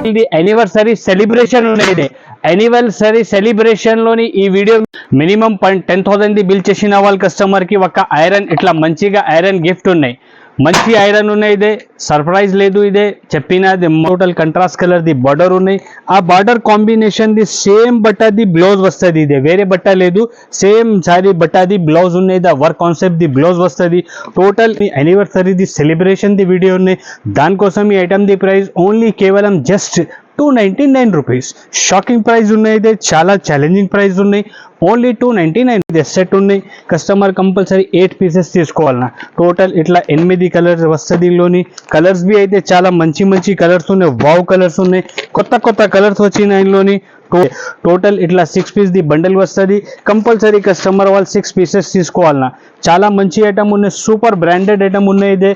ఇది anniversary celebration ఉన్నది. Anniversary celebration లోని ఈ వీడియో మినిమం 10,000 ది బిల్ చేసిన వాళ్ళ కస్టమర్ కి ఒక ఐరన్ ఇట్లా మంచిగా ఐరన్ గిఫ్ట్ ఉన్నాయి. మంచి ఐరన్ ఉన్నాయి. ఇదే సర్ప్రైజ్ లేదు. ఇదే చెప్పినది టోటల్ కంట్రాస్ట్ కలర్ ది బార్డర్ ఉన్నాయి. ఆ బార్డర్ కాంబినేషన్ ది సేమ్ బట్టది బ్లౌజ్ వస్తుంది. ఇదే వేరే బట్ట లేదు, సేమ్ సారీ బట్టది బ్లౌజ్ ఉన్నాయి. ద వర్క్ కాన్సెప్ట్ ది బ్లౌజ్ వస్తుంది. టోటల్ యానివర్సరీ ది సెలబ్రేషన్ ది వీడియో ఉన్నాయి. దానికోసం ఈ ఐటమ్ ది ప్రైస్ ఓన్లీ కేవలం జస్ట్ 299 రూపీస్. షాకింగ్ ప్రైస్ ఉన్నాయి. చాలా ఛాలెంజింగ్ ప్రైస్ ఉన్నాయి. ఓన్లీ 299 సెట్ ఉన్నాయి. కస్టమర్ కంపల్సరీ 8 పీసెస్ తీసుకోవాలన్నా. టోటల్ ఇట్లా 8 కలర్స్ వస్తుంది. లోని కలర్స్ బి అయితే చాలా మంచి మంచి కలర్స్ ఉన్నాయి. వావ్ కలర్స్ ఉన్నాయి. కొత్త కలర్స్ వచ్చినాయి ఇందులోని. టోటల్ ఇట్లా 6 పీస్ ది బండల్ వస్తుంది. కంపల్సరీ కస్టమర్ వాళ్ళు 6 పీసెస్ తీసుకోవాలన్నా. చాలా మంచి ఐటమ్ ఉన్నాయి. సూపర్ బ్రాండెడ్ ఐటమ్ ఉన్నాయి. ఇదే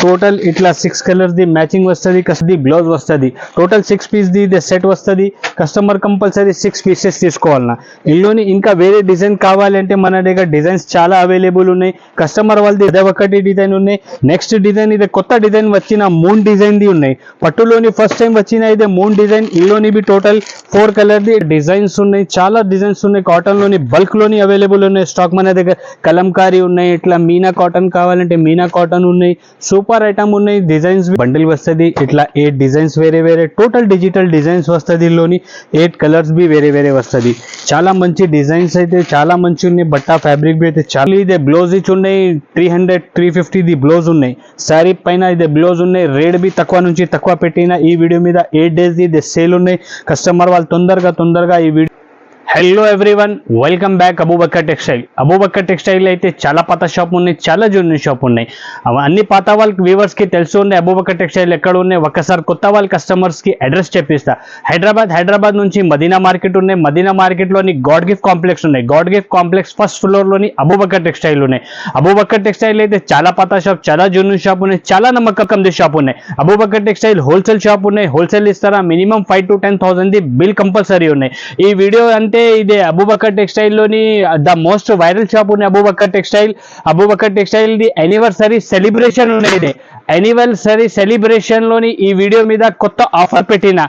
టోటల్ ఇట్లా 6 కలర్స్ ది మ్యాచింగ్ వస్తుంది. బ్లౌజ్ వస్తుంది. టోటల్ 6 పీస్ ది సెట్ వస్తుంది. కస్టమర్ కంపల్సరీ 6 పీసెస్ తీసుకోవాలన్నా. ఇందులోని ఇంకా వేరే డిజైన్ కావాలంటే మన దగ్గర డిజైన్స్ చాలా అవైలబుల్ ఉన్నాయి. కస్టమర్ వాళ్ళది ఇదే ఒకటి డిజైన్ ఉన్నాయి. నెక్స్ట్ డిజైన్ ఇదే కొత్త డిజైన్ వచ్చిన మూన్ డిజైన్ ది ఉన్నాయి. పట్టులోని ఫస్ట్ టైం వచ్చిన ఇదే మూన్ డిజైన్. ఇందులోని బి టోటల్ 4 కలర్ డిజైన్స్ ఉన్నాయి. చాలా డిజైన్స్ ఉన్నాయి. కాటన్ లోని బల్క్ లోని అవైలబుల్ ఉన్నాయి. స్టాక్ మన దగ్గర కలంకారీ ఉన్నాయి. ఇట్లా మీనా కాటన్ కావాలంటే మీనా కాటన్ ఉన్నాయి. సూపర్ ఐటమ్ ఉన్నాయి. డిజైన్స్ బండిల్ వస్తుంది. ఇట్లా 8 డిజైన్స్ వేరే టోటల్ డిజిటల్ డిజైన్స్ వస్తుంది. ఇందులోని 8 కలర్స్ బి వేరే వస్తుంది. చాలా మంచి డిజైన్స్ అయితే చాలా మంచి ఉన్నాయి. బట్ట ఫ్యాబ్రిక్ బి అయితే చాలా ఇదే బ్లౌజ్ ఇచ్చి ఉన్నాయి. 300-350 ది బ్లౌజ్ ఉన్నాయి. శారీ పైన ఇదే బ్లౌజ్ ఉన్నాయి. రేట్ బి తక్కువ నుంచి తక్కువ పెట్టిన ఈ వీడియో మీద 8 డేస్ ది సేల్ ఉన్నాయి. కస్టమర్ వాళ్ళు తొందరగా ఈ video. Hello everyone, welcome back Abubakkar textile. Abubakkar textile అయితే చాలా పాత షాప్ ఉన్నాయి, చాలా జూనియర్ షాప్ ఉన్నాయి. అన్ని పాత వాళ్ళకి వ్యూవర్స్కి తెలుసు ఉన్నాయి అబూబక్కర్ టెక్స్టైల్ ఎక్కడ ఉన్నాయి. ఒక్కసారి కొత్త వాళ్ళ కస్టమర్స్కి అడ్రస్ చెప్పిస్తా. హైదరాబాద్ నుంచి మదీనా మార్కెట్ ఉన్నాయి. మదీనా మార్కెట్లోని గాడ్ గిఫ్ట్ కాంప్లెక్స్ ఉన్నాయి. గాడ్ గిఫ్ట్ కాంప్లెక్స్ ఫస్ట్ ఫ్లోర్లోని అబూబక్కర్ టెక్స్టైల్ ఉన్నాయి. అబూబక్కర్ టెక్స్టైల్ అయితే చాలా పాత షాప్, చాలా జూనియర్ షాప్ ఉన్నాయి, చాలా నమ్మకం షాప్ ఉన్నాయి. అబూబక్కర్ టెక్స్టైల్ హోల్సేల్ షాప్ ఉన్నాయి. హోల్సేల్ ఇస్తారా మినిమం 5,000 to 10,000 ది బిల్ కంపల్సరీ ఉన్నాయి. ఈ వీడియో అంటే ఇదే అబూబక్కర్ టెక్స్టైల్ లోని ద మోస్ట్ వైరల్ షాప్ ఉంది Abubakkar textile. Abubakkar textile the anniversary celebration ఉన్నాయి. యానివర్సరీ సెలబ్రేషన్ లోని ఈ వీడియో మీద కొత్త ఆఫర్ పెట్టిన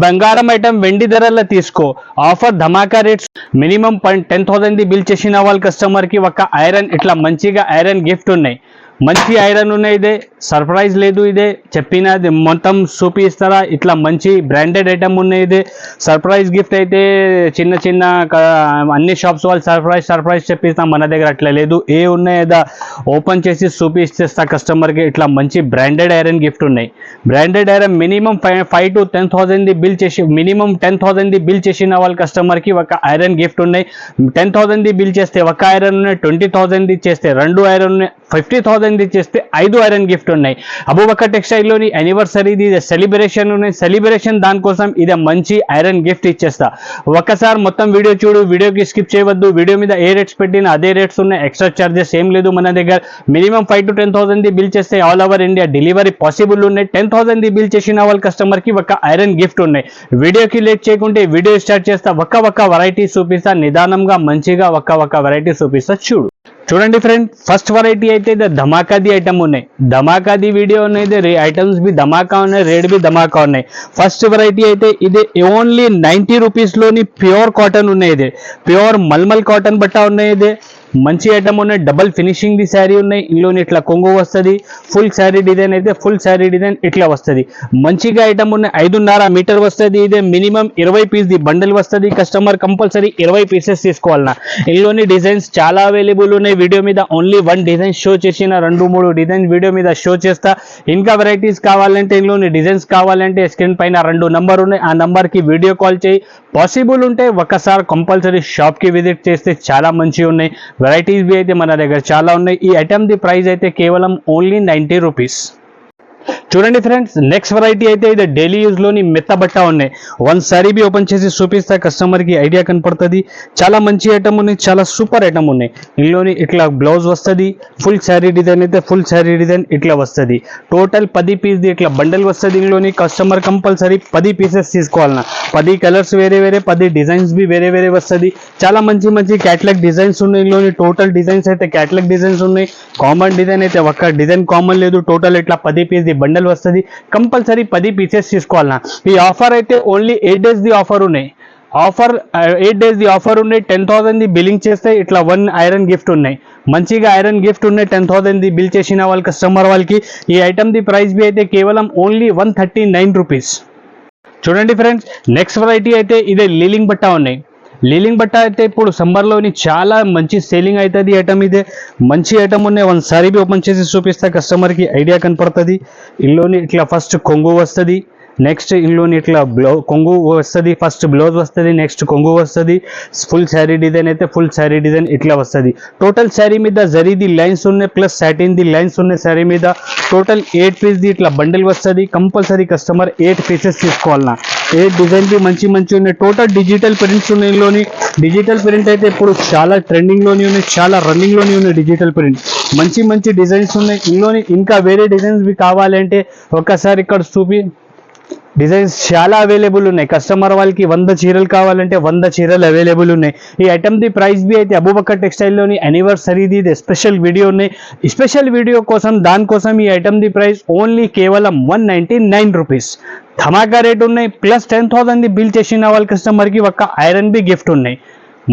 బంగారం ఐటమ్ వెండి ధరల్లో తీసుకో. ఆఫర్ ధమాకా రేట్స్. మినిమం 10,000 ది బిల్ చేసిన వాళ్ళ కస్టమర్ కి ఒక ఐరన్ ఇట్లా మంచిగా ఐరన్ గిఫ్ట్ ఉన్నాయి. మంచి ఐరన్ ఉన్నాయి. ఇదే సర్ప్రైజ్ లేదు. ఇదే చెప్పినది మొత్తం చూపిస్తారా. ఇట్లా మంచి బ్రాండెడ్ ఐటమ్ ఉన్నాయి. ఇదే సర్ప్రైజ్ గిఫ్ట్ అయితే చిన్న అన్ని షాప్స్ వాళ్ళు సర్ప్రైజ్ చెప్పిస్తాం. మన దగ్గర అట్లా లేదు. ఏ ఉన్నాయి ఏదా ఓపెన్ చేసి చూపిస్తేస్తా కస్టమర్కి. ఇట్లా మంచి బ్రాండెడ్ ఐరన్ గిఫ్ట్ ఉన్నాయి. బ్రాండెడ్ ఐరన్ మినిమం 5,000 to 10,000 ది బిల్ చేసి మినిమం 10,000 ది బిల్ చేసిన వాళ్ళ కస్టమర్కి ఒక ఐరన్ గిఫ్ట్ ఉన్నాయి. 10,000 ది బిల్ చేస్తే ఒక ఐరన్ ఉన్నాయి. 20,000 ది చేస్తే 2 ఐరన్ ఉన్నాయి. 50,000 ది చేస్తే 5 ఐరన్ గిఫ్ట్ ఉన్నాయి. అబూబక్కర్ టెక్స్టైల్ లోని యానివర్సరీది సెలబ్రేషన్ ఉన్నాయి. సెలబ్రేషన్ దానికోసం ఇదే మంచి ఐరన్ గిఫ్ట్ ఇచ్చేస్తా. ఒక్కసారి మొత్తం వీడియో చూడు. వీడియోకి స్కిప్ చేయవద్దు. వీడియో మీద ఏ రేట్స్ పెట్టినా అదే రేట్స్ ఉన్నాయి. ఎక్స్ట్రా చార్జెస్ ఏం లేదు మన దగ్గర. మినిమం 5,000 to 10,000 ది బిల్ చేస్తే all over India delivery possible ఉన్నాయి. 10,000 ది బిల్ చేసిన వాళ్ళ కస్టమర్ కి ఒక ఐరన్ గిఫ్ట్ ఉన్నాయి. వీడియోకి లేట్ చేయకుంటే వీడియో స్టార్ట్ చేస్తా. ఒక్క వెరైటీ చూపిస్తా. నిదానంగా మంచిగా ఒక్క వెరైటీ చూపిస్తా. చూడండి ఫ్రెండ్, ఫస్ట్ వెరైటీ అయితే ధమాకాది ఐటమ్ ఉన్నాయి. ధమాకాది వీడియో ఉన్నాయి. ఐటమ్స్ బి ధమాకా ఉన్నాయి. రేట్ బి ధమాకా ఉన్నాయి. ఫస్ట్ వెరైటీ అయితే ఇది ఓన్లీ 90 రూపీస్ లోని ప్యూర్ కాటన్ ఉన్నాయి. ఇది ప్యూర్ మల్మల్ కాటన్ బట్ట ఉన్నాయి. ఇది మంచి ఐటమ్ ఉన్నాయి. డబల్ ఫినిషింగ్ ది శారీ ఉన్నాయి. ఇందులోని ఇట్లా కొంగు వస్తుంది. ఫుల్ శారీ డిజైన్ అయితే ఫుల్ శారీ డిజైన్ ఇట్లా వస్తుంది. మంచిగా ఐటమ్ ఉన్నాయి. 5.5 మీటర్ వస్తుంది. ఇదే మినిమం 20 పీస్ ది బండల్ వస్తుంది. కస్టమర్ కంపల్సరీ 20 పీసెస్ తీసుకోవాలన్నా. ఇందులోని డిజైన్స్ చాలా అవైలబుల్ ఉన్నాయి. వీడియో మీద ఓన్లీ 1 డిజైన్ షో చేసిన 2-3 డిజైన్ వీడియో మీద షో చేస్తా. ఇంకా వెరైటీస్ కావాలంటే ఇందులోని డిజైన్స్ కావాలంటే స్క్రీన్ పైన 2 నంబర్ ఉన్నాయి. ఆ నంబర్కి వీడియో కాల్ చేయి. పాసిబుల్ ఉంటే ఒక్కసారి కంపల్సరీ షాప్కి విజిట్ చేస్తే చాలా మంచిగా ఉన్నాయి. వెరైటీస్ బి అయితే మన దగ్గర చాలా ఉన్నాయి. ఈ ఐటమ్ ది ప్రైస్ అయితే కేవలం ఓన్లీ 90 రూపీస్. చూడండి ఫ్రెండ్స్, నెక్స్ట్ వెరైటీ అయితే ఇది డైలీ యూజ్ లోని మెత్త బట్ట ఉన్నాయి. వన్ సారీ బి ఓపెన్ చేసి చూపిస్తా. కస్టమర్ కి ఐడియా కనపడుతుంది. చాలా మంచి ఐటమ్ ఉన్నాయి. చాలా సూపర్ ఐటమ్ ఉన్నాయి. ఇందులోని ఇట్లా బ్లౌజ్ వస్తుంది. ఫుల్ శారీ డిజైన్ అయితే ఫుల్ శారీ డిజైన్ ఇట్లా వస్తుంది. టోటల్ 10 పీస్ ది ఇట్లా బండల్ వస్తుంది. ఇందులోని కస్టమర్ కంపల్సరీ 10 పీసెస్ తీసుకోవాలన్నా. 10 కలర్స్ వేరే 10 డిజైన్స్ బి వేరే వస్తుంది. చాలా మంచి క్యాటలాగ్ డిజైన్స్ ఉన్నాయి. ఇందులోని టోటల్ డిజైన్స్ అయితే క్యాటలాగ్ డిజైన్స్ ఉన్నాయి. కామన్ డిజైన్ అయితే ఒక్క డిజైన్ కామన్ లేదు. టోటల్ ఇట్లా 10 పీస్ ది బండల్ బండల్ వస్తుంది, కంపల్సరీ 10 పీసెస్ తీసుకోవాలన్నా. ఈ ఆఫర్ అయితే ఓన్లీ 8 days ది ఆఫర్ ఉన్నాయి. ఆఫర్ 8 days ది ఆఫర్ ఉన్నాయి. 10,000 ది బిల్లింగ్ చేస్తే ఇట్లా 1 ఐరన్ గిఫ్ట్ ఉన్నాయి. మంచిగా ఐరన్ గిఫ్ట్ ఉన్నాయి. 10,000 ది బిల్ చేసిన వాళ్ళ కస్టమర్ వాళ్ళకి ఈ ఐటమ్ ది ప్రైస్ బి అయితే కేవలం ఓన్లీ 139 రూపీస్. చూడండి ఫ్రెండ్స్, నెక్స్ట్ వెరైటీ అయితే ఇదే లీలింగ్ బట్ట ఉన్నాయి. లీలింగ్ బట్ట అయితే ఇప్పుడు సమ్మర్లోని చాలా మంచి సేలింగ్ అవుతుంది. ఐటమ్ ఇదే మంచి ఐటమ్ ఉన్నాయి. ఒకసారి బి ఓపెన్ చేసి చూపిస్తే కస్టమర్కి ఐడియా కనపడుతుంది. ఇందులోని ఇట్లా ఫస్ట్ కొంగు వస్తుంది, నెక్స్ట్ ఇందులోని ఇట్లా కొంగు వస్తుంది, ఫస్ట్ బ్లౌజ్ వస్తుంది, నెక్స్ట్ కొంగు వస్తుంది. ఫుల్ శారీ డిజైన్ అయితే ఫుల్ శారీ డిజైన్ ఇట్లా వస్తుంది. టోటల్ శారీ మీద జరీది లైన్స్ ఉన్నాయి ప్లస్ సాటిన్ ది లైన్స్ ఉన్నాయి. శారీ మీద టోటల్ 8 పీస్ ది ఇట్లా బండిల్ వస్తుంది. కంపల్సరీ కస్టమర్ 8 పీసెస్ తీసుకోవాలన్నా. 8 డిజైన్ బి మంచి ఉన్నాయి. టోటల్ డిజిటల్ ప్రింట్స్ ఉన్నాయి. ఇందులోని డిజిటల్ ప్రింట్ అయితే ఇప్పుడు చాలా ట్రెండింగ్లోని ఉన్నాయి, చాలా రన్నింగ్లోని ఉన్నాయి. డిజిటల్ ప్రింట్ మంచి డిజైన్స్ ఉన్నాయి. ఇందులోని ఇంకా వేరే డిజైన్స్ బి కావాలంటే ఒక్కసారి ఇక్కడ చూపి డిజైన్స్ చాలా అవైలబుల్ ఉన్నాయి. కస్టమర్ వాళ్ళకి 100 చీరలు కావాలంటే 100 చీరలు అవైలబుల్ ఉన్నాయి. ఈ ఐటమ్ ది ప్రైస్ బి అయితే అబూబకర్ టెక్స్టైల్లోని యానివర్సరీది స్పెషల్ వీడియో ఉన్నాయి. స్పెషల్ వీడియో కోసం దానికోసం ఈ ఐటమ్ ది ప్రైస్ ఓన్లీ కేవలం 199 రూపీస్. ధమాకా రేట్ ఉన్నాయి. ప్లస్ 10,000 ది బిల్ చేసిన వాళ్ళ కస్టమర్కి ఒక ఐరన్ బి గిఫ్ట్ ఉన్నాయి.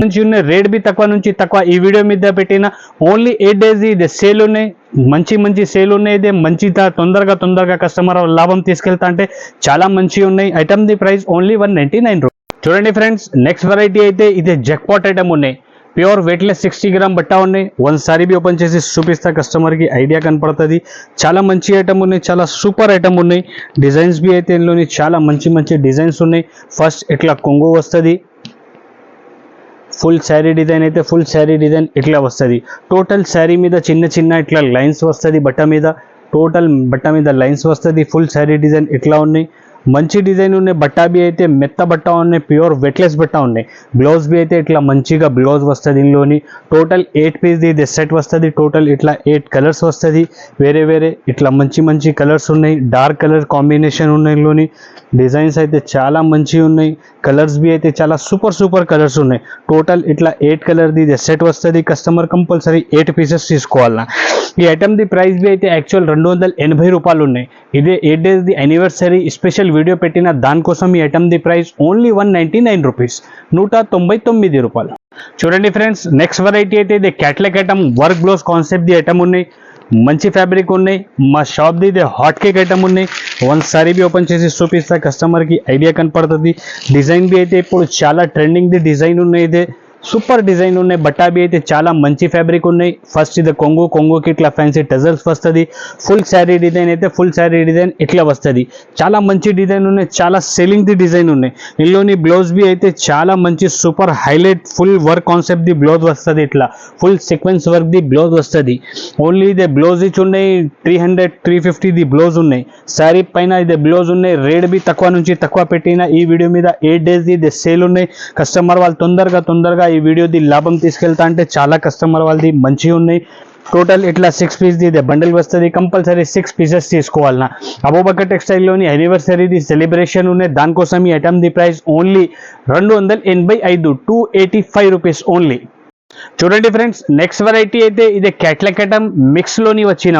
మంచి ఉన్నాయి. రేట్ బి తక్కువ నుంచి తక్కువ. ఈ వీడియో మీద పెట్టిన ఓన్లీ 8 days ఇది సేల్ ఉన్నాయి. మంచి సేల్ ఉన్నాయి. ఇదే మంచి తొందరగా కస్టమర్ లాభం తీసుకెళ్తా అంటే చాలా మంచి ఉన్నాయి. ఐటమ్ ది ప్రైస్ ఓన్లీ 199 రూపీస్. చూడండి ఫ్రెండ్స్, నెక్స్ట్ వెరైటీ అయితే ఇదే జక్పాట్ ఐటమ్ ఉన్నాయి. ప్యూర్ వెయిట్లెస్ 60 గ్రామ్ బట్ట ఉన్నాయి. ఒకసారి బి ఓపెన్ చేసి చూపిస్తా కస్టమర్కి ఐడియా కనపడుతుంది. చాలా మంచి ఐటమ్ ఉన్నాయి, చాలా సూపర్ ఐటమ్ ఉన్నాయి. డిజైన్స్ బి అయితే ఇందులోని చాలా మంచి డిజైన్స్ ఉన్నాయి. ఫస్ట్ ఇట్లా కొంగు వస్తుంది, ఫుల్ శారీ డిజైన్ అయితే ఫుల్ శారీ డిజైన్ ఇట్లా వస్తుంది. టోటల్ శారీ మీద చిన్న ఇట్లా లైన్స్ వస్తుంది. బట్ట మీద టోటల్ బట్ట మీద లైన్స్ వస్తుంది. ఫుల్ శారీ డిజైన్ ఇట్లా ఉన్నాయి. మంచి డిజైన్ ఉన్నాయి. బట్ట బి అయితే మెత్త బట్ట ఉన్నాయి. ప్యూర్ వెయిట్లెస్ బట్ట ఉన్నాయి. బ్లౌజ్ బి అయితే ఇట్లా మంచిగా బ్లౌజ్ వస్తుంది. ఇందులోని టోటల్ 8 పీస్ ఇది సెట్ వస్తుంది. టోటల్ ఇట్లా 8 కలర్స్ వస్తుంది. వేరే ఇట్లా మంచి కలర్స్ ఉన్నాయి. డార్క్ కలర్ కాంబినేషన్ ఉన్నాయి. ఇందులోని డిజైన్స్ అయితే చాలా మంచిగా ఉన్నాయి. కలర్స్ బి అయితే చాలా సూపర్ కలర్స్ ఉన్నాయి. టోటల్ ఇట్లా 8 కలర్ది ఇది సెట్ వస్తుంది. కస్టమర్ కంపల్సరీ 8 పీసెస్ తీసుకోవాలన్నా. ఈ ఐటమ్ ది ప్రైస్ బి అయితే యాక్చువల్ 280 రూపాయలు ఉన్నాయి. ఇదే 8 days the anniversary special video పెట్టిన దానికోసం ఈ ఐటమ్ ది ప్రైస్ ఓన్లీ 199 రూపీస్, 199 రూపాయలు. చూడండి ఫ్రెండ్స్, నెక్స్ట్ వెరైటీ అయితే ఇది catalogue item work blouse concept the item ఉన్నాయి. మంచి ఫ్యాబ్రిక్ ఉన్నాయి. మా షాప్ ది ఇది హాట్ కేక్ ఐటమ్ ఉన్నాయి. ఒకసారి బి ఓపెన్ చేసి చూపిస్తా కస్టమర్కి ఐడియా కనపడుతుంది. డిజైన్ బి అయితే ఇప్పుడు చాలా ట్రెండింగ్ ది డిజైన్ ఉన్నాయి. ఇదే సూపర్ డిజైన్ ఉన్నాయి. బట్టా బి అయితే చాలా మంచి ఫ్యాబ్రిక్ ఉన్నాయి. ఫస్ట్ ఇది కొంగుకి ఇట్లా ఫ్యాన్సీ టజల్స్ వస్తుంది. ఫుల్ శారీ డిజైన్ అయితే ఫుల్ శారీ డిజైన్ ఇట్లా వస్తుంది. చాలా మంచి డిజైన్ ఉన్నాయి. చాలా సెల్లింగ్ ది డిజైన్ ఉన్నాయి. ఇందులోని బ్లౌజ్ బి అయితే చాలా మంచి super highlight full work concept ది బ్లౌజ్ వస్తుంది. ఇట్లా full sequence work the blouse వస్తుంది. ఓన్లీ ఇదే బ్లౌజ్ ఇచ్చి ఉన్నాయి. 300-350 ది బ్లౌజ్ ఉన్నాయి. శారీ పైన ఇదే బ్లౌజ్ ఉన్నాయి. రేట్ బి తక్కువ నుంచి తక్కువ పెట్టిన ఈ వీడియో మీద 8 days ఇది సేల్ ఉన్నాయి. కస్టమర్ వాళ్ళు తొందరగా ఈ వీడియో ది లాభం తీసుకెళ్తా అంటే చాలా కస్టమర్ వాళ్ళది మంచిగా ఉన్నాయి. టోటల్ ఇట్లా 6 పీస్ ది బండిల్ వస్తుంది. కంపల్సరీ 6 పీసెస్ తీసుకోవాలన్నా. అబూబకర్ టెక్స్టైల్లోని యానివర్సరీది సెలబ్రేషన్ ఉన్నాయి. దానికోసం ఈ ఐటమ్ ది ప్రైస్ ఓన్లీ 285, 285 రూపీస్ ఓన్లీ. చూడండి ఫ్రెండ్స్, నెక్స్ట్ వెరైటీ అయితే ఇదే క్యాట్లాగ్ ఐటమ్ మిక్స్లోని వచ్చిన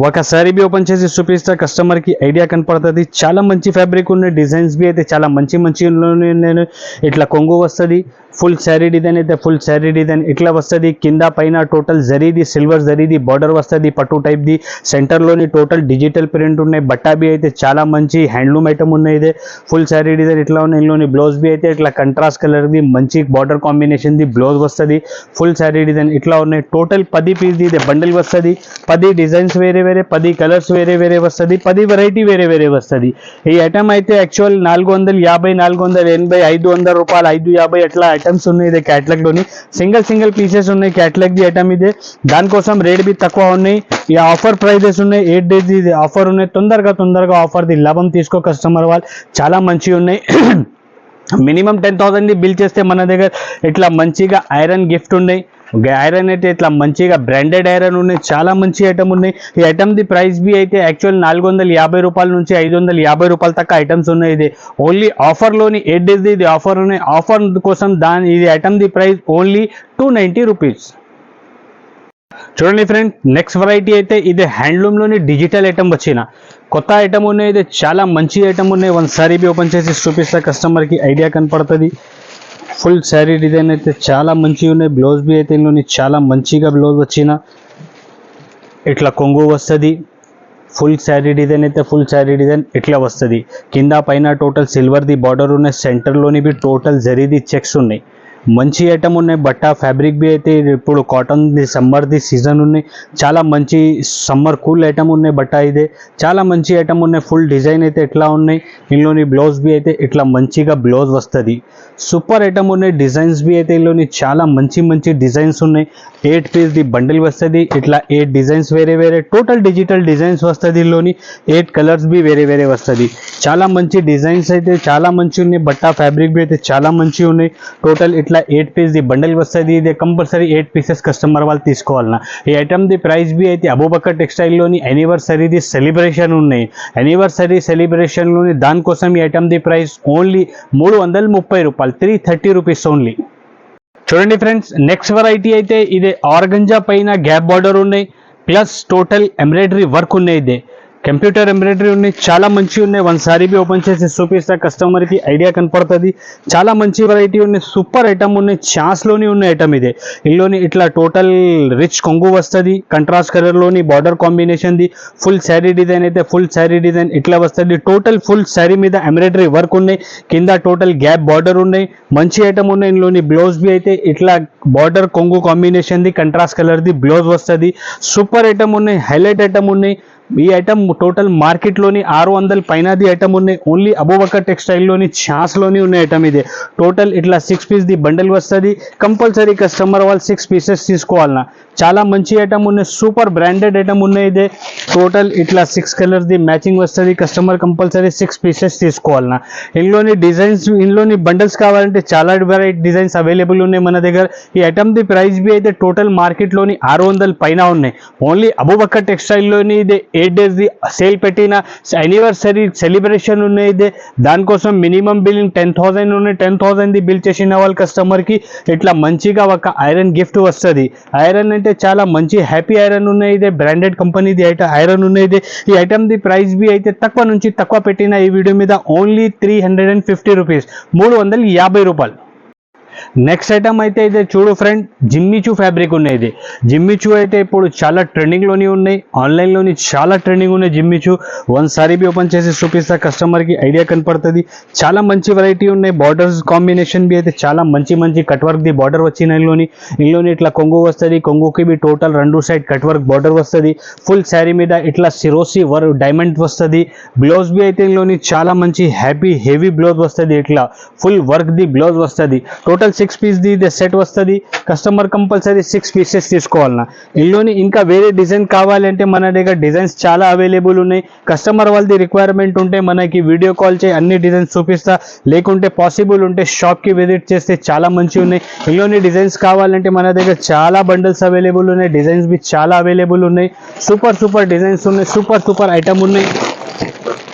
ఒకసారి బి ఓపెన్ చేసి చూపిస్తా కస్టమర్కి ఐడియా కనపడుతుంది. చాలా మంచి ఫ్యాబ్రిక్ ఉన్నాయి. డిజైన్స్ బి అయితే చాలా మంచి ఇట్లా కొంగు వస్తుంది. ఫుల్ శారీ డిజైన్ అయితే ఫుల్ శారీ డిజైన్ ఇట్లా వస్తుంది. కింద పైన టోటల్ జరీది సిల్వర్ జరీది బార్డర్ వస్తుంది. పట్టు టైప్ ది సెంటర్లోని టోటల్ డిజిటల్ ప్రింట్ ఉన్నాయి. బట్టా బి అయితే చాలా మంచి హ్యాండ్లూమ్ ఐటమ్ ఉన్నాయి. ఇదే ఫుల్ శారీ డిజైన్ ఇట్లా ఉన్నాయి. ఇందులోని బ్లౌజ్ బి అయితే ఇట్లా కంట్రాస్ట్ కలర్ది మంచి బార్డర్ కాంబినేషన్ ది బ్లౌజ్ వస్తుంది. ఫుల్ శారీ డిజైన్ ఇట్లా ఉన్నాయి. టోటల్ 10 పీస్ ది బండిల్ వస్తుంది. 10 డిజైన్స్ వేరే 10 కలర్స్ వేరే వస్తుంది. 10 వెరైటీ వేరే వస్తుంది. ఈ ఐటమ్ అయితే యాక్చువల్ 450, 480, 500 రూపాయలు, 550 అట్లా ఐటమ్స్ ఉన్నాయి. ఇదే క్యాట్లాగ్లోని సింగిల్ పీసెస్ ఉన్నాయి. క్యాట్లాగ్ ది ఐటమ్ ఇదే. దానికోసం రేట్ బి తక్కువ ఉన్నాయి. ఈ ఆఫర్ ప్రైజెస్ ఉన్నాయి. 8 days ఇది ఆఫర్ ఉన్నాయి. తొందరగా ఆఫర్ ది లాభం తీసుకో కస్టమర్ వాళ్ళు. చాలా మంచిగా ఉన్నాయి. మినిమం 10,000 బిల్ చేస్తే మన దగ్గర ఇట్లా మంచిగా ఐరన్ గిఫ్ట్ ఉన్నాయి. ఐరన్ అయితే ఇట్లా మంచిగా బ్రాండెడ్ ఐరన్ ఉన్నాయి. చాలా మంచి ఐటమ్ ఉన్నాయి. ఈ ఐటమ్ ది ప్రైస్ బి అయితే యాక్చువల్ 450 రూపాయల నుంచి 550 రూపాయల దాకా ఐటమ్స్ ఉన్నాయి. ఇది ఓన్లీ ఆఫర్లోని 8 days ఇది ఆఫర్ ఉన్నాయి. ఆఫర్ కోసం ఇది ఐటమ్ ది ప్రైస్ ఓన్లీ 290 రూపీస్. చూడండి ఫ్రెండ్, నెక్స్ట్ వెరైటీ అయితే ఇది హ్యాండ్లూమ్లోని డిజిటల్ ఐటమ్ వచ్చిన కొత్త ఐటమ్ ఉన్నాయి. ఇది చాలా మంచి ఐటమ్ ఉన్నాయి. ఒకసారి ఓపెన్ చేసి చూపిస్తే కస్టమర్కి ఐడియా కనపడుతుంది. ఫుల్ శారీ డిజైన్ అయితే చాలా మంచిగా ఉన్నాయి. బ్లౌజ్ బి అయితే ఇందులోని చాలా మంచిగా బ్లౌజ్ వచ్చిన ఇట్లా కొంగు వస్తుంది. ఫుల్ శారీ డిజైన్ అయితే ఫుల్ శారీ డిజైన్ ఇట్లా వస్తుంది. కింద పైన టోటల్ సిల్వర్ది బార్డర్ ఉన్నాయి. సెంటర్లోని బి టోటల్ జరీది చెక్స్ ఉన్నాయి. మంచి ఐటమ్ ఉన్నాయి. బట్ట ఫ్యాబ్రిక్ బి అయితే ఇప్పుడు కాటన్ది సమ్మర్ది సీజన్ ఉన్నాయి. చాలా మంచి సమ్మర్ కూల్ ఐటమ్ ఉన్నాయి. బట్ట ఇదే చాలా మంచి ఐటమ్ ఉన్నాయి. ఫుల్ డిజైన్ అయితే ఎట్లా ఉన్నాయి. ఇందులోని బ్లౌజ్ బి అయితే ఇట్లా మంచిగా బ్లౌజ్ వస్తుంది. సూపర్ ఐటమ్ ఉన్నాయి. డిజైన్స్ బి అయితే ఇందులోని చాలా మంచి మంచి డిజైన్స్ ఉన్నాయి. 8 పీస్ది బండిల్ వస్తుంది. ఇట్లా 8 డిజైన్స్ వేరే వేరే టోటల్ డిజిటల్ డిజైన్స్ వస్తుంది. ఇందులోని 8 కలర్స్ బి వేరే వేరే వస్తుంది. చాలా మంచి డిజైన్స్ అయితే చాలా మంచి ఉన్నాయి. బట్ట ఫ్యాబ్రిక్ బి అయితే చాలా మంచి ఉన్నాయి. టోటల్ ఇట్లా 8 పీస్ది బండిల్ వస్తుంది. ఇది కంపల్సరీ 8 పీసెస్ కస్టమర్ వాళ్ళు తీసుకోవాలన్నా. ఈ ఐటమ్ది ప్రైస్ బి అయితే అబూబకర్ టెక్స్టైల్లోని యానివర్సరీది సెలబ్రేషన్ ఉన్నాయి. యానివర్సరీ సెలబ్రేషన్లోని దానికోసం ఈ ఐటమ్ది ప్రైస్ ఓన్లీ 330 రూపాయలు, 330 రూపీస్ ఓన్లీ. చూడండి ఫ్రెండ్స్, నెక్స్ట్ వెరైటీ అయితే ఇదే ఆర్గంజా పైన గ్యాప్ బార్డర్ ఉన్నాయి. ప్లస్ టోటల్ ఎంబ్రాయిడరీ వర్క్ ఉన్నాయి. ఇదే కంప్యూటర్ ఎంబ్రాయిడరీ ఉన్నాయి. చాలా మంచి ఉన్నాయి. ఒకసారి బి ఓపెన్ చేసి చూపిస్తే కస్టమర్కి ఐడియా కనపడుతుంది. చాలా మంచి వెరైటీ ఉన్నాయి. సూపర్ ఐటమ్ ఉన్నాయి. ఛాన్స్లోని ఉన్న ఐటమ్ ఇదే. ఇందులోని ఇట్లా టోటల్ రిచ్ కొంగు వస్తుంది. కంట్రాస్ట్ కలర్లోని బార్డర్ కాంబినేషన్ది ఫుల్ శారీ డిజైన్ అయితే ఫుల్ శారీ డిజైన్ ఇట్లా వస్తుంది. టోటల్ ఫుల్ శారీ మీద ఎంబ్రాయిడరీ వర్క్ ఉన్నాయి. కింద టోటల్ గ్యాప్ బార్డర్ ఉన్నాయి. మంచి ఐటమ్ ఉన్నాయి. ఇందులోని బ్లౌజ్ బి అయితే ఇట్లా బార్డర్ కొంగు కాంబినేషన్ది కంట్రాస్ట్ కలర్ది బ్లౌజ్ వస్తుంది. సూపర్ ఐటమ్ ఉన్నాయి. హైలైట్ ఐటమ్ ఉన్నాయి. ఈ ఐటమ్ టోటల్ మార్కెట్లోని 600 పైనది ఐటమ్ ఉన్నాయి. ఓన్లీ అబూబకర్ టెక్స్టైల్లోని ఛాన్స్లోని ఉన్న ఐటమ్ ఇదే. టోటల్ ఇట్లా 6 పీస్ది బండిల్ వస్తుంది. కంపల్సరీ కస్టమర్ వాళ్ళు 6 పీసెస్ తీసుకోవాలన్నా. చాలా మంచి ఐటమ్ ఉన్నాయి. సూపర్ బ్రాండెడ్ ఐటమ్ ఉన్నాయి. ఇదే టోటల్ ఇట్లా 6 కలర్స్ది మ్యాచింగ్ వస్తుంది. కస్టమర్ కంపల్సరీ 6 పీసెస్ తీసుకోవాలన్నా. ఇందులోని డిజైన్స్ ఇందులోని బండిల్స్ కావాలంటే చాలా వెరైటీ డిజైన్స్ అవైలబుల్ ఉన్నాయి మన దగ్గర. ఈ ఐటమ్ది ప్రైస్ బి అయితే టోటల్ మార్కెట్లోని 600 పైన ఉన్నాయి. ఓన్లీ అబూబకర్ టెక్స్టైల్లోని ఇదే 8 డేస్ది సేల్ పెట్టిన యానివర్సరీ సెలబ్రేషన్ ఉన్నాయి. ఇదే దానికోసం మినిమం బిల్లింగ్ 10,000 ఉన్నాయి. 10,000ది బిల్ చేసిన వాళ్ళ కస్టమర్కి ఇట్లా మంచిగా ఒక ఐరన్ గిఫ్ట్ వస్తుంది. ఐరన్ అంటే చాలా మంచి హ్యాపీ ఐరన్ ఉన్నాయి. ఇదే బ్రాండెడ్ కంపెనీది ఐరన్ ఉన్నాయి. ఇది ఈ ఐటమ్ది ప్రైస్ బి అయితే తక్కువ నుంచి తక్కువ పెట్టిన ఈ వీడియో మీద ఓన్లీ 350 రూపీస్, 350 రూపాయలు. నెక్స్ట్ ఐటమ్ అయితే ఇదే చూడు ఫ్రెండ్, జిమ్మిచూ ఫ్యాబ్రిక్ ఉన్నాయి. ఇది జిమ్మిచూ అయితే ఇప్పుడు చాలా ట్రెండింగ్లోని ఉన్నాయి. ఆన్లైన్లోని చాలా ట్రెండింగ్ ఉన్నాయి జిమ్మిచూ. ఒకసారి బి ఓపెన్ చేసి చూపిస్తే కస్టమర్కి ఐడియా కనపడుతుంది. చాలా మంచి వెరైటీ ఉన్నాయి. బార్డర్స్ కాంబినేషన్ బి అయితే చాలా మంచి మంచి కట్ వర్క్ది బార్డర్ వచ్చిన ఇందులోని ఇట్లా కొంగు వస్తుంది. కొంగుకి బి total 2 side cut work border వస్తుంది. ఫుల్ శారీ మీద ఇట్లా సిరోసి వర్క్ డైమండ్ వస్తుంది. బ్లౌజ్ బి అయితే ఇందులోని చాలా మంచి హెవీ బ్లౌజ్ వస్తుంది. ఇట్లా ఫుల్ వర్క్ది బ్లౌజ్ వస్తుంది. టోటల్ 6 పీస్ది ఇది సెట్ వస్తుంది. కస్టమర్ కంపల్సరీ 6 పీసెస్ తీసుకోవాలన్నా. ఇందులోని ఇంకా వేరే డిజైన్ కావాలంటే మన దగ్గర డిజైన్స్ చాలా అవైలబుల్ ఉన్నాయి. కస్టమర్ వాళ్ళది రిక్వైర్మెంట్ ఉంటే మనకి వీడియో కాల్ చేయి, అన్ని డిజైన్స్ చూపిస్తా. లేకుంటే పాసిబుల్ ఉంటే షాప్కి విజిట్ చేస్తే చాలా మంచి ఉన్నాయి. ఇందులోని డిజైన్స్ కావాలంటే మన దగ్గర చాలా బండిల్స్ అవైలబుల్ ఉన్నాయి. డిజైన్స్ బి చాలా అవైలబుల్ ఉన్నాయి. సూపర్ డిజైన్స్ ఉన్నాయి. సూపర్ ఐటమ్ ఉన్నాయి.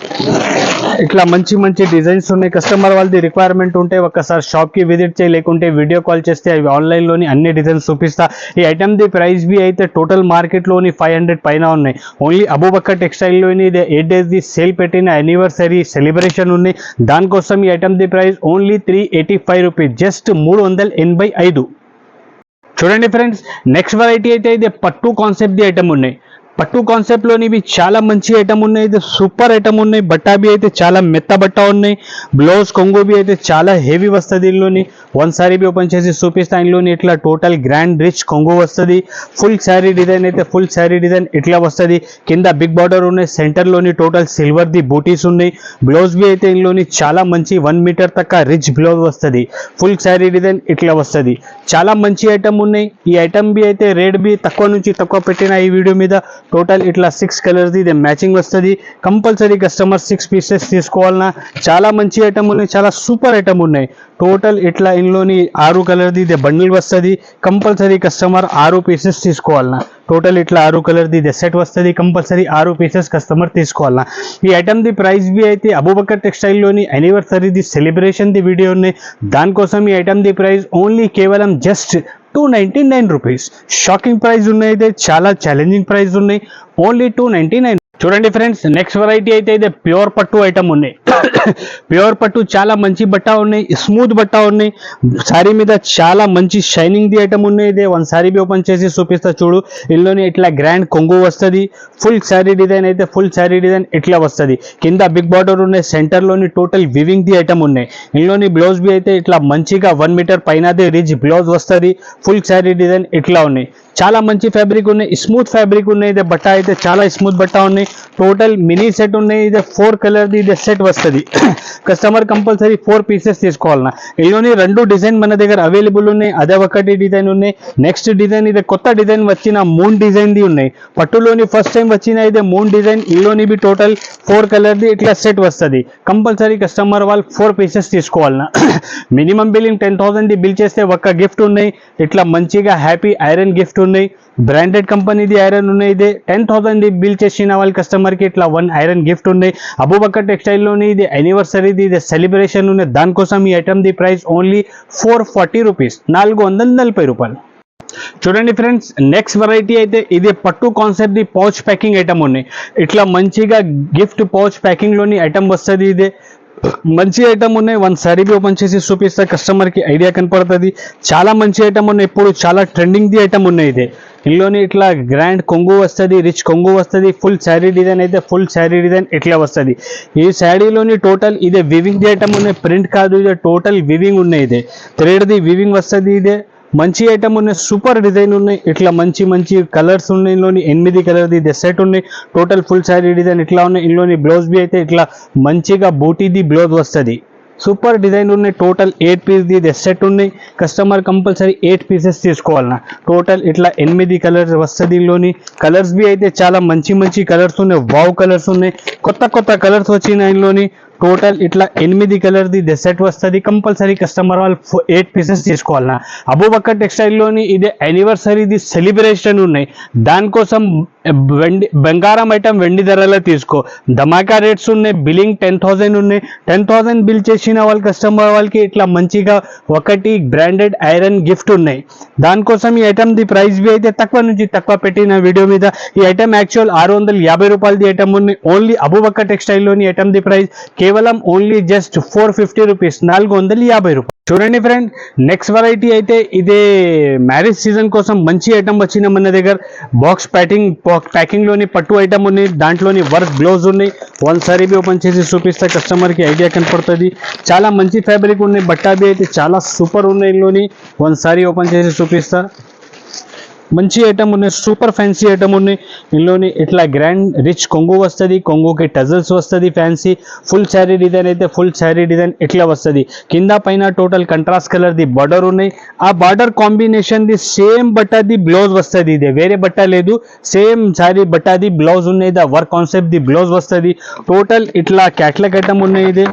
ఇట్లా మంచి మంచి డిజైన్స్ ఉన్నాయి. కస్టమర్ వాళ్ళది రిక్వైర్మెంట్ ఉంటే ఒక్కసారి షాప్కి విజిట్ చేయి, లేకుంటే వీడియో కాల్ చేస్తే అవి ఆన్లైన్లోని అన్ని డిజైన్స్ చూపిస్తా. ఈ ఐటమ్ది ప్రైస్ బి అయితే టోటల్ మార్కెట్లోని 500 పైన ఉన్నాయి. ఓన్లీ అబూబకర్ టెక్స్టైల్లోని ఇది 8 డేస్ది సేల్ పెట్టిన యానివర్సరీ సెలబ్రేషన్ ఉన్నాయి. దానికోసం ఈ ఐటమ్ది ప్రైస్ ఓన్లీ 385 రూపీస్, జస్ట్ 385. చూడండి ఫ్రెండ్స్, నెక్స్ట్ వెరైటీ అయితే ఇది పట్టు కాన్సెప్ట్ది ఐటమ్ ఉన్నాయి. పట్టు కాన్సెప్ట్లోని ఇవి చాలా మంచి ఐటమ్ ఉన్నాయి. ఇది సూపర్ ఐటమ్ ఉన్నాయి. బట్టా బి అయితే చాలా మెత్త బట్ట ఉన్నాయి. బ్లౌజ్ కొంగు బి అయితే చాలా హెవీ వస్తుంది. ఇందులోని ఒకసారి బి ఓపెన్ చేసి చూపిస్తా. ఇందులోని ఇట్లా టోటల్ గ్రాండ్ రిచ్ కొంగు వస్తుంది. ఫుల్ శారీ డిజైన్ అయితే ఫుల్ శారీ డిజైన్ ఇట్లా వస్తుంది. కింద బిగ్ బార్డర్ ఉన్నాయి. సెంటర్లోని టోటల్ సిల్వర్ది బూటీస్ ఉన్నాయి. బ్లౌజ్ బి అయితే ఇందులోని చాలా మంచి 1 మీటర్ తక్క రిచ్ బ్లౌజ్ వస్తుంది. ఫుల్ శారీ డిజైన్ ఇట్లా వస్తుంది. చాలా మంచి ఐటమ్ ఉన్నాయి. ఈ ఐటమ్ బి అయితే రేట్ బి తక్కువ నుంచి తక్కువ పెట్టిన ఈ వీడియో మీద. టోటల్ ఇట్లా 6 కలర్స్ది ఇది మ్యాచింగ్ వస్తుంది. కంపల్సరీ కస్టమర్ 6 పీసెస్ తీసుకోవాలన్నా. చాలా మంచి ఐటమ్ ఉన్నాయి. చాలా సూపర్ ఐటమ్ ఉన్నాయి. టోటల్ ఇట్లా ఇందులోని 6 కలర్ది ఇది బండిల్ వస్తుంది. కంపల్సరీ కస్టమర్ 6 పీసెస్ తీసుకోవాలన్నా. టోటల్ ఇట్లా 6 కలర్ది ఇది సెట్ వస్తుంది. కంపల్సరీ 6 పీసెస్ కస్టమర్ తీసుకోవాలన్నా. ఈ ఐటమ్ది ప్రైస్ బి అయితే అబూబకర్ టెక్స్టైల్లోని యానివర్సరీది సెలబ్రేషన్ది వీడియో ఉన్నాయి. దానికోసం ఈ ఐటమ్ది ప్రైస్ ఓన్లీ కేవలం జస్ట్ 299 రూపీస్. షాకింగ్ ప్రైస్ ఉన్నాయి, అయితే చాలా ఛాలెంజింగ్ ప్రైస్ ఉన్నాయి, ఓన్లీ 299. చూడండి ఫ్రెండ్స్, నెక్స్ట్ వెరైటీ అయితే ఇదే ప్యూర్ పట్టు ఐటమ్ ఉన్నాయి. ప్యూర్ పట్టు చాలా మంచి బట్ట ఉన్నాయి, స్మూత్ బట్ట ఉన్నాయి, శారీ మీద చాలా మంచి షైనింగ్ ది ఐటమ్ ఉన్నాయి. ఇదే వన్ శారీ బి ఓపెన్ చేసి చూపిస్తా చూడు. ఇందులోని ఇట్లా గ్రాండ్ కొంగు వస్తుంది, ఫుల్ శారీ డిజైన్ అయితే ఫుల్ శారీ డిజైన్ ఇట్లా వస్తుంది. కింద బిగ్ బార్డర్ ఉన్నాయి, సెంటర్లోని టోటల్ వివింగ్ ది ఐటమ్ ఉన్నాయి. ఇందులోని బ్లౌజ్ బి అయితే ఇట్లా మంచిగా 1 మీటర్ పైనదే రిచ్ బ్లౌజ్ వస్తుంది, ఫుల్ శారీ డిజైన్ ఇట్లా ఉన్నాయి. చాలా మంచి ఫ్యాబ్రిక్ ఉన్నాయి, స్మూత్ ఫ్యాబ్రిక్ ఉన్నాయి. ఇదే బట్ట అయితే చాలా స్మూత్ బట్ట ఉన్నాయి. టోటల్ మినీ సెట్ ఉన్నాయి. ఇదే 4 కలర్ది ఇదే సెట్ వస్తుంది. కస్టమర్ కంపల్సరీ 4 పీసెస్ తీసుకోవాలన్నా. ఇందులోని 2 డిజైన్ మన దగ్గర అవైలబుల్ ఉన్నాయి. అదే ఒకటి డిజైన్ ఉన్నాయి. నెక్స్ట్ డిజైన్ ఇదే కొత్త డిజైన్ వచ్చిన మూన్ డిజైన్ ది ఉన్నాయి. పట్టులోని ఫస్ట్ టైం వచ్చిన ఇదే మూన్ డిజైన్. ఇందులోని బి టోటల్ 4 కలర్ది ఇట్లా సెట్ వస్తుంది. కంపల్సరీ కస్టమర్ వాళ్ళు 4 పీసెస్ తీసుకోవాలన్నా. మినిమం బిల్లింగ్ 10,000 ది బిల్ చేస్తే ఒక గిఫ్ట్ ఉన్నాయి. ఇట్లా మంచిగా హ్యాపీ ఐరన్ గిఫ్ట్ ఉన్నాయి. బ్రాండెడ్ కంపెనీది ఐరన్ ఉన్నాయి. ఇదే 10,000 ది బిల్ చేసిన వాళ్ళ కస్టమర్కి ఇట్లా 1 ఐరన్ గిఫ్ట్ ఉన్నాయి. అబూబకర్ టెక్స్టైల్లోని ఇది యానివర్సరీది ఇది సెలబ్రేషన్ ఉన్నాయి. దానికోసం ఈ ఐటమ్ ది ప్రైస్ ఓన్లీ 440 రూపీస్, 440 రూపాయలు. చూడండి ఫ్రెండ్స్, నెక్స్ట్ వెరైటీ అయితే ఇది పట్టు concept the pouch packing item ఉన్నాయి. ఇట్లా మంచిగా గిఫ్ట్ పౌచ్ ప్యాకింగ్ లోని ఐటమ్ వస్తుంది. ఇదే మంచి ఐటమ్ ఉన్నాయి. 1 శారీ బి ఓపెన్ చేసి చూపిస్తే కస్టమర్కి ఐడియా కనపడుతుంది. చాలా మంచి ఐటమ్ ఉన్నాయి, ఇప్పుడు చాలా ట్రెండింగ్ ది ఐటమ్ ఉన్నాయి. ఇదే ఇందులోని ఇట్లా గ్రాండ్ కొంగు వస్తుంది, రిచ్ కొంగు వస్తుంది, ఫుల్ శారీ డిజైన్ అయితే ఫుల్ శారీ డిజైన్ ఇట్లా వస్తుంది. ఈ శారీలోని టోటల్ ఇదే వివింగ్ ది ఐటమ్ ఉన్నాయి, ప్రింట్ కాదు, ఇదే టోటల్ వివింగ్ ఉన్నాయి. ఇదే థ్రెడ్ ది వివింగ్ వస్తుంది. ఇదే మంచి ఐటమ్ ఉన్నాయి, సూపర్ డిజైన్ ఉన్నాయి. ఇట్లా మంచి మంచి కలర్స్ ఉన్నాయి. ఇందులోని 8 కలర్ది ఇదే సెట్ ఉన్నాయి. టోటల్ ఫుల్ శారీ డిజైన్ ఇట్లా ఉన్నాయి. ఇందులోని బ్లౌజ్ బి అయితే ఇట్లా మంచిగా బూటీది బ్లౌజ్ వస్తుంది. సూపర్ డిజైన్ ఉన్నాయి. టోటల్ 8 పీస్ ది సెట్ ఉన్నాయి. కస్టమర్ కంపల్సరీ 8 పీసెస్ తీసుకోవాలన్నా. టోటల్ ఇట్లా 8 కలర్స్ వస్తుంది. ఇందులోని కలర్స్ బి అయితే చాలా మంచి మంచి కలర్స్ ఉన్నాయి, వావ్ కలర్స్ ఉన్నాయి, కొత్త కొత్త కలర్స్ వచ్చినాయి. ఇందులోని టోటల్ ఇట్లా 8 కలర్ది సెట్ వస్తుంది. కంపల్సరీ కస్టమర్ వాళ్ళు 8 పీసెస్ తీసుకోవాలన్నా. అబూబకర్ టెక్స్టైల్లోని ఇదే యానివర్సరీది సెలబ్రేషన్ ఉన్నాయి. దానికోసం బంగారం ఐటమ్ వెండి ధరలో తీసుకో. ధమాకా రేట్స్ ఉన్నాయి. బిల్లింగ్ 10,000 ఉన్నాయి. 10,000 బిల్ చేసిన వాళ్ళ కస్టమర్ వాళ్ళకి ఇట్లా మంచిగా ఒకటి బ్రాండెడ్ ఐరన్ గిఫ్ట్ ఉన్నాయి. దానికోసం ఈ ఐటమ్ ది ప్రైస్ బి అయితే తక్కువ నుంచి తక్కువ పెట్టిన వీడియో మీద. ఈ ఐటమ్ యాక్చువల్ 650 రూపాయలది ఐటమ్ ఉన్నాయి. ఓన్లీ అబూబకర్ టెక్స్టైల్లోని ఐటమ్ ది ప్రైస్ కేవలం ఓన్లీ జస్ట్ 450 రూపీస్, 450 రూపాయలు. చూడండి ఫ్రెండ్, నెక్స్ట్ వెరైటీ అయితే ఇదే మ్యారేజ్ సీజన్ కోసం మంచి ఐటమ్ వచ్చిన మన దగ్గర. బాక్స్ ప్యాకింగ్ లోని పట్టు ఐటమ్ ఉన్నాయి. దాంట్లోని వర్క్ బ్లౌజ్ ఉన్నాయి. 1 సారీ బి ఓపెన్ చేసి చూపిస్తే కస్టమర్కి ఐడియా కనపడుతుంది. చాలా మంచి ఫ్యాబ్రిక్ ఉన్నాయి. బట్టా బి అయితే చాలా సూపర్ ఉన్నాయి. ఇందులోని 1 సారీ ఓపెన్ చేసి చూపిస్తా. మంచి ఐటమ్ ఉన్నాయి, సూపర్ ఫ్యాన్సీ ఐటమ్ ఉన్నాయి. ఇందులోని ఇట్లా గ్రాండ్ రిచ్ కొంగు వస్తుంది, కొంగుకి టజల్స్ వస్తుంది ఫ్యాన్సీ. ఫుల్ శారీ డిజైన్ అయితే ఫుల్ శారీ డిజైన్ ఇట్లా వస్తుంది. కింద పైన టోటల్ కంట్రాస్ట్ కలర్ ది బార్డర్ ఉన్నాయి. ఆ బార్డర్ కాంబినేషన్ ది సేమ్ బట్టాది బ్లౌజ్ వస్తుంది. ఇదే వేరే బట్ట లేదు, సేమ్ శారీ బట్టాది బ్లౌజ్ ఉన్నాయి. ద వర్క్ కాన్సెప్ట్ ది బ్లౌజ్ వస్తుంది. టోటల్ ఇట్లా క్యాట్లాగ్ ఐటమ్ ఉన్నాయి. ఇది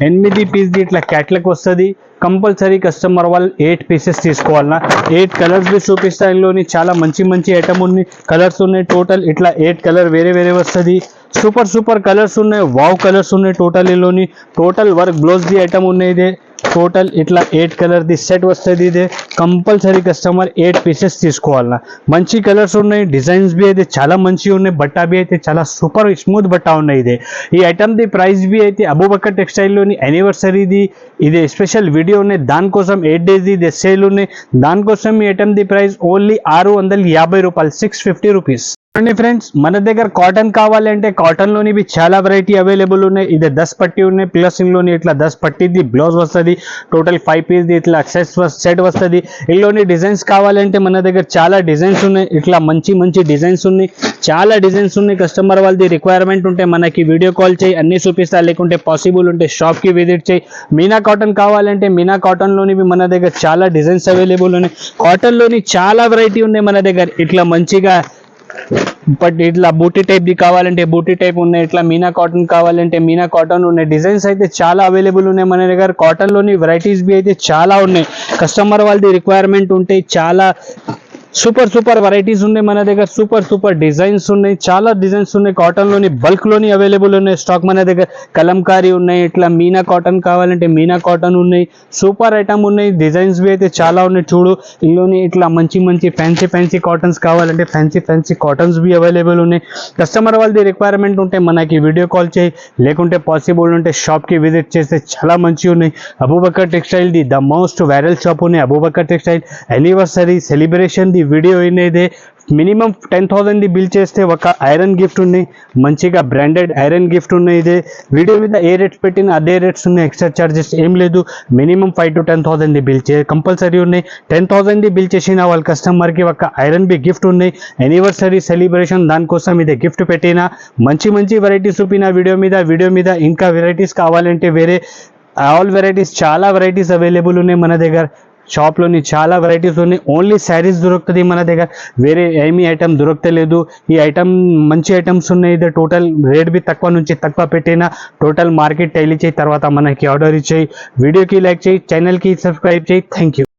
8 పీస్ ది ఇట్లా క్యాట్లాగ్ వస్తుంది. కంపల్సరీ కస్టమర్ వాళ్ళు 8 పీసెస్ తీసుకోవాలన్నా. 8 కలర్స్ బి చూపిస్తా. ఇందులోని చాలా మంచి మంచి ఐటమ్ ఉన్నాయి, కలర్స్ ఉన్నాయి. టోటల్ ఇట్లా 8 కలర్ వేరే వేరే వస్తుంది. సూపర్ కలర్స్ ఉన్నాయి, వావ్ కలర్స్ ఉన్నాయి. టోటల్ ఇందులోని total work blouse the item ఉన్నాయి. ఇదే టోటల్ ఇట్లా 8 కలర్ ది సెట్ వస్తుంది. ఇదే కంపల్సరీ కస్టమర్ 8 పీసెస్ తీసుకోవాలన్నా. మంచి కలర్స్ ఉన్నాయి, డిజైన్స్ బి అయితే చాలా మంచిగా ఉన్నాయి. బట్టా బి అయితే చాలా సూపర్ స్మూత్ బట్టా ఉన్నాయి. ఇదే ఈ ఐటమ్ ది ప్రైస్ బి అయితే అబూబకర్ టెక్స్టైల్లోని యానివర్సరీది ఇది స్పెషల్ వీడియో ఉన్నాయి. దానికోసం 8 డేస్ ఇది సేల్ ఉన్నాయి. దానికోసం ఈ ఐటమ్ ది ప్రైస్ ఓన్లీ 650 రూపాయలు, 650 రూపీస్. చూడండి ఫ్రెండ్స్, మన దగ్గర కాటన్ కావాలంటే కాటన్ లోని బి చాలా వెరైటీ అవైలబుల్ ఉన్నాయి. ఇది 10 పట్టీ ఉన్నాయి. ప్లస్ ఇందులోని ఇట్లా 10 పట్టీది బ్లౌజ్ వస్తుంది. టోటల్ 5 పీస్ ది ఇట్లా సెట్ వస్తుంది. ఇందులోని డిజైన్స్ కావాలంటే మన దగ్గర చాలా డిజైన్స్ ఉన్నాయి. ఇట్లా మంచి మంచి డిజైన్స్ ఉన్నాయి, చాలా డిజైన్స్ ఉన్నాయి. కస్టమర్ వాళ్ళది రిక్వైర్మెంట్ ఉంటే మనకి వీడియో కాల్ చేయి, అన్ని చూపిస్తా. లేకుంటే పాసిబుల్ ఉంటే షాప్కి విజిట్ చేయి. మీనా కాటన్ కావాలంటే మీనా కాటన్లోని మన దగ్గర చాలా డిజైన్స్ అవైలబుల్ ఉన్నాయి. కాటన్లోని చాలా వెరైటీ ఉన్నాయి మన దగ్గర. ఇట్లా మంచిగా బట్ ఇట్లా బూటీ టైప్ ది కావాలంటే బూటీ టైప్ ఉన్నాయి. ఇట్లా మీనా కాటన్ కావాలంటే మీనా కాటన్ ఉన్నాయి. డిజైన్స్ అయితే చాలా అవైలబుల్ ఉన్నాయి మన దగ్గర. కాటన్లోని వెరైటీస్ బి అయితే చాలా ఉన్నాయి. కస్టమర్ వాళ్ళది రిక్వైర్మెంట్ ఉంటే చాలా సూపర్ వెరైటీస్ ఉన్నాయి మన దగ్గర, సూపర్ డిజైన్స్ ఉన్నాయి, చాలా డిజైన్స్ ఉన్నాయి. కాటన్ లోని బల్క్ లోని అవైలబుల్ ఉన్నాయి స్టాక్ మన దగ్గర. కలంకారీ ఉన్నాయి, ఇట్లా మీనా కాటన్ కావాలంటే మీనా కాటన్ ఉన్నాయి, సూపర్ ఐటమ్ ఉన్నాయి. డిజైన్స్ भी అయితే చాలా ఉన్నాయి చూడు. ఇందులోని ఇట్లా మంచి ఫ్యాన్సీ కాటన్స్ కావాలంటే ఫ్యాన్సీ కాటన్స్ भी అవైలబుల్ ఉన్నాయి. కస్టమర్ వాళ్ళది రిక్వైర్మెంట్ ఉంటే మనకి వీడియో కాల్ చేయి, లేకుంటే పాసిబుల్ ఉంటే షాప్కి విజిట్ చేస్తే చాలా మంచిగా ఉన్నాయి. అబూబకర్ టెక్స్టైల్ ది ద మోస్ట్ వైరల్ షాప్ ఉన్నాయి. అబూబకర్ టెక్స్టైల్ యానివర్సరీ సెలబ్రేషన్ ది వీడియో అయినదే. మినిమం 10,000 ది బిల్ చేస్తే ఒక ఐరన్ గిఫ్ట్ ఉన్నాయి, మంచిగా బ్రాండెడ్ ఐరన్ గిఫ్ట్ ఉన్నాయి. ఇదే వీడియో మీద ఏ రేట్స్ పెట్టినా అదే రేట్స్ ఉన్నాయి, ఎక్స్ట్రా చార్జెస్ ఏం లేదు. మినిమం 5,000 to 10,000 ది బిల్ కంపల్సరీ ఉన్నాయి. 10,000 ది బిల్ చేసిన వాళ్ళ కస్టమర్కి ఒక ఐరన్ బి గిఫ్ట్ ఉన్నాయి. యానివర్సరీ సెలబ్రేషన్ దానికోసం ఇదే గిఫ్ట్ పెట్టిన మంచి వెరైటీస్ చూపిన వీడియో మీద. ఇంకా వెరైటీస్ కావాలంటే వేరే ఆల్ వెరైటీస్, చాలా వెరైటీస్ అవైలబుల్ ఉన్నాయి మన దగ్గర. షాప్లోని చాలా వెరైటీస్ ఉన్నాయి. ఓన్లీ శారీస్ దొరుకుతుంది మన దగ్గర, వేరే ఏమీ ఐటమ్ దొరకలేదు. ఈ ఐటమ్ మంచి ఐటమ్స్ ఉన్నాయి. ఇది టోటల్ రేట్ బి తక్కువ నుంచి తక్కువ పెట్టిన టోటల్ మార్కెట్ టైల్ చేయి, తర్వాత మనకి ఆర్డర్ ఇచ్చేయి. వీడియోకి లైక్ చేయి, ఛానల్కి సబ్స్క్రైబ్ చేయి. Thank you.